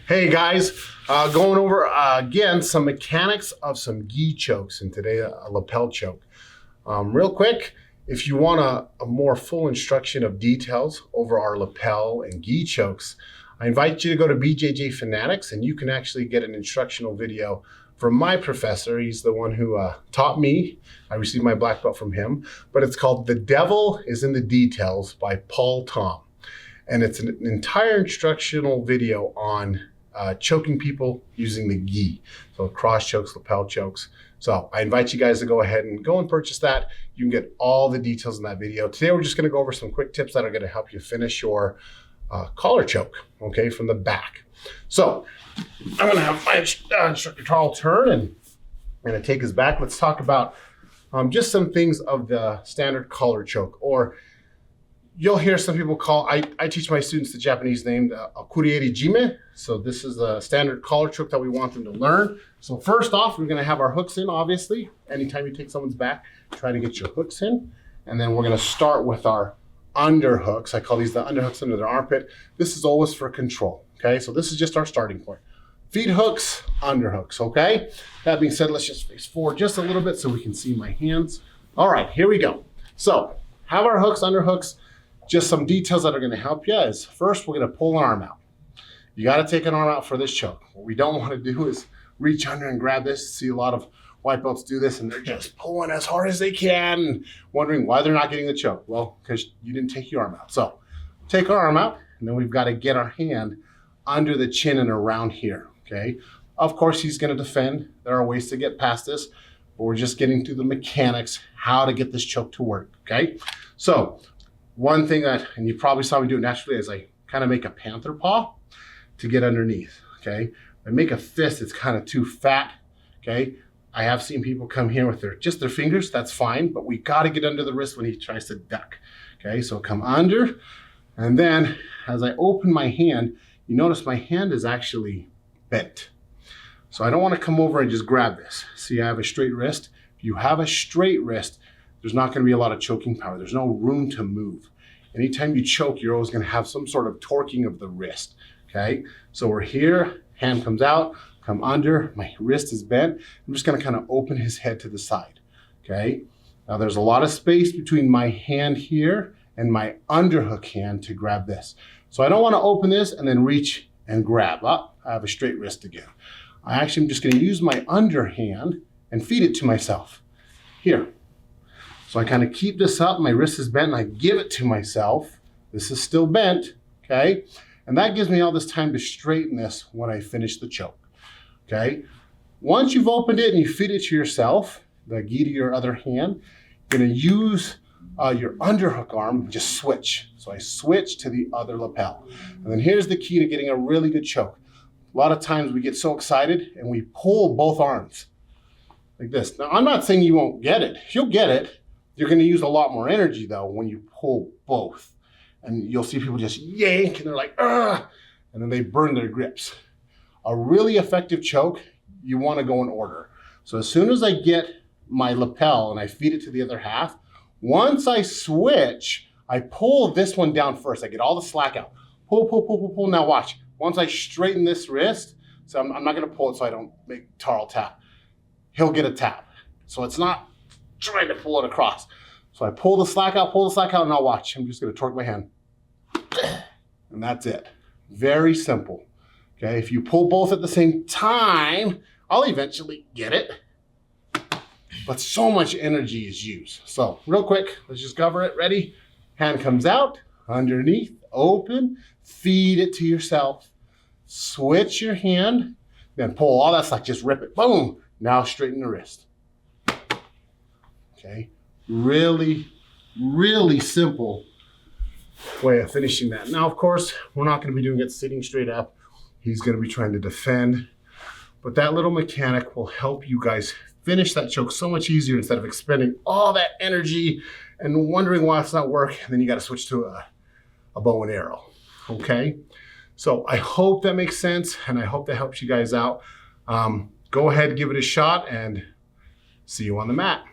Hey guys, going over again some mechanics of some gi chokes, and today a lapel choke. Real quick, if you want a more full instruction of details over our lapel and gi chokes, I invite you to go to BJJ Fanatics, and you can actually get an instructional video from my professor. He's the one who taught me. I received my black belt from him, but it's called The Devil is in the Details by Paul Tom. And it's an entire instructional video on choking people using the gi. So cross chokes, lapel chokes. So I invite you guys to go ahead and purchase that. You can get all the details in that video. Today, we're just gonna go over some quick tips that are gonna help you finish your collar choke, okay, from the back. So I'm gonna have my instructor Carl turn and I'm gonna take his back. Let's talk about just some things of the standard collar choke, or you'll hear some people call, I teach my students the Japanese name, Kurieri Jime. So this is the standard collar choke that we want them to learn. So first off, we're gonna have our hooks in, obviously. Anytime you take someone's back, try to get your hooks in. And then we're gonna start with our underhooks. I call these the underhooks under their armpit. This is always for control, okay? So this is just our starting point. Feet hooks, underhooks, okay? That being said, let's just face forward just a little bit so we can see my hands. All right, here we go. So have our hooks, underhooks. Just some details that are gonna help you is, first, we're gonna pull an arm out. You gotta take an arm out for this choke. What we don't wanna do is reach under and grab this. See a lot of white belts do this and they're just pulling as hard as they can, wondering why they're not getting the choke. Well, because you didn't take your arm out. So take our arm out, and then we've gotta get our hand under the chin and around here, okay? Of course, he's gonna defend. There are ways to get past this, but we're just getting through the mechanics, how to get this choke to work, okay? So, one thing that, and you probably saw me do it naturally, is I kind of make a panther paw to get underneath, okay? If I make a fist, it's kind of too fat, okay? I have seen people come here with just their fingers, that's fine, but we got to get under the wrist when he tries to duck, okay? So come under, and then as I open my hand, you notice my hand is actually bent. So I don't want to come over and just grab this. See, I have a straight wrist. If you have a straight wrist, there's not going to be a lot of choking power. There's no room to move. Anytime you choke, you're always going to have some sort of torquing of the wrist, okay? So we're here, hand comes out, come under, my wrist is bent. I'm just going to kind of open his head to the side, okay? Now there's a lot of space between my hand here and my underhook hand to grab this. So I don't want to open this and then reach and grab. I have a straight wrist again. I actually am just going to use my underhand and feed it to myself here. So I kind of keep this up, my wrist is bent, and I give it to myself. This is still bent, okay? And that gives me all this time to straighten this when I finish the choke, okay? Once you've opened it and you feed it to yourself, the gi to your other hand, you're gonna use your underhook arm, just switch. So I switch to the other lapel. And then here's the key to getting a really good choke. A lot of times we get so excited and we pull both arms like this. Now, I'm not saying you won't get it. You'll get it. You're gonna use a lot more energy though when you pull both. And you'll see people just yank and they're like, ugh, and then they burn their grips. A really effective choke, you wanna go in order. So as soon as I get my lapel and I feed it to the other half, once I switch, I pull this one down first. I get all the slack out. Pull, pull, pull, pull, pull. Now watch. Once I straighten this wrist, so I'm not gonna pull it so I don't make Tarl tap. He'll get a tap. So it's not trying to pull it across. So I pull the slack out, and I'll watch. I'm just gonna torque my hand. And that's it. Very simple. Okay, if you pull both at the same time, I'll eventually get it. But so much energy is used. So real quick, let's just cover it. Ready? Hand comes out, underneath, open, feed it to yourself. Switch your hand, then pull all that slack, just rip it, boom. Now straighten the wrist. Okay, really, really simple way of finishing that. Now, of course, we're not gonna be doing it sitting straight up. He's gonna be trying to defend, but that little mechanic will help you guys finish that choke so much easier instead of expending all that energy and wondering why it's not working, and then you gotta switch to a bow and arrow, okay? So I hope that makes sense, and I hope that helps you guys out. Go ahead, give it a shot, and see you on the mat.